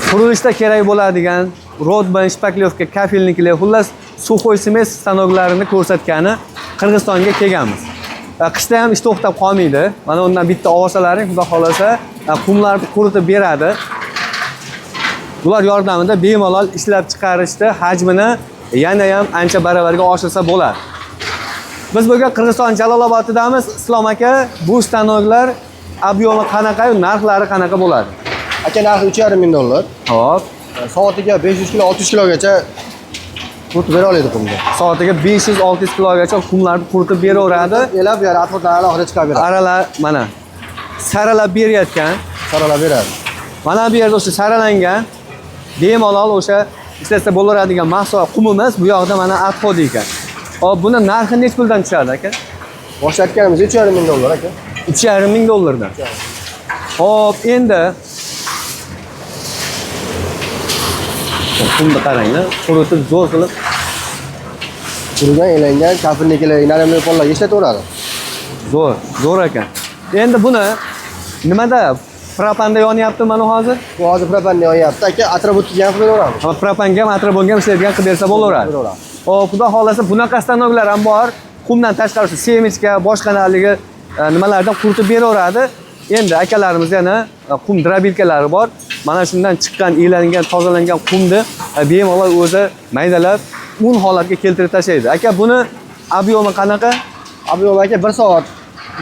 qurilishda kerak bo'ladigan rodban, shpaklyovka, kafilniklar, xullas suxoy smes stanoklarini ko'rsatgani Qirg'izistonga kelganmiz. Qishda ham ish to'xtab qolmaydi. Mana undan bitta olsalaring, xudo xolasa, qumlarni quritib beradi. Bular yordamida bemalol ishlab chiqarishda hajmini yana ham ancha baravarga oshirsa bo'ladi. Biz bugun Qirg'iziston Jaloloboddamiz. Islom aka, bu stanoklar obyomi qanaqa, narxlari qanaqa bo'ladi? Aka, narxi $3,5 ming. Hop. Soatiga 500 kilo, 600 kilogacha quritib bera oladi qumni. Soatiga 500-600 kilogacha qumlarni quritib beraveradi. Elab, yana atrofdan alohida chiqarib beradi. Aralar mana saralab berayotgan. Saralab beradi. Mana bu yerda o'sha saralangan bemalol o'sha ishlasa bo'laveradigan mahsulot qumimiz bu yoqda mana atxod ekan. Hop, buni narxi nech puldan tushadi aka? Boshlatganimiz $3,5 ming aka. $3,5 dan. Hop, endi qumni qaranglar, quritib zo'r qilib Qurilgan, elangan kafilniklar, narimli pollarga ishlataveradi. Zo'r ekan. Endi buni nimada propanda yonyapti mana hozir? Bu hozir propanda yonyapti aka, atrobutga ham qilib beramiz. Ha, propanga ham, atrobonga ham ishlaydigan qilib bersa bo'laveradi. Hop, xudo xolasa bunaqa stanoklar ham bor. Qumdan tashqari semichka, boshqa narligi nimalardan quritib beraveradi. Endi akalarimiz yana qum drobilkalari bor. Mana shundan chiqqan, elangan, tozalangan qumni bemalol o'zi maydalab, un holatga keltirib tashlaydi. Aka, buni obyomi qanaqa? Obyomi aka 1 soat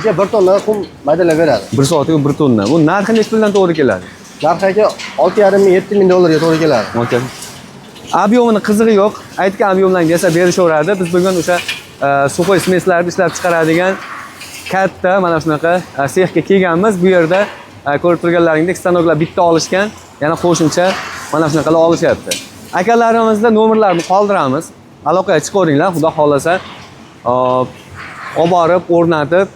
1 tonna qum maydalab beradi. 1 soatiga 1 tonna. Bu narxi nech puldan to'g'ri keladi? Narxi aka $6,5 ming, $7,000 ga to'g'ri keladi. Okey. Obyomining qizig'i yo'q. Aytgan obyomlarni yasab berishaveradi. Biz bugun o'sha suxoy smeslarni ishlab chiqaradigan katta mana shunaqa sexga kelganmiz. Bu yerda ko'rib turganlaringdek stanoklar bitta olishgan, yana qo'shimcha mana shunaqalar olishyapti. Akalarimizda nomerlarni qoldiramiz. Aloqaga chiqaveringlar, xudo xolasa. Olib borib, o'rnatib,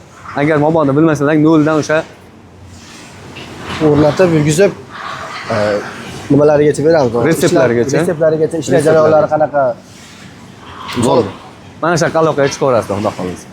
agar mabodo bilmasalar, noldan o'sha o'rnatib, yurgizib, nimalarigacha beramiz. Retseptlarigacha ishlash jarayonlari qanaqa? Bo'ldi. Mana shu aloqaga chiqaverasiz, xudo xolasa.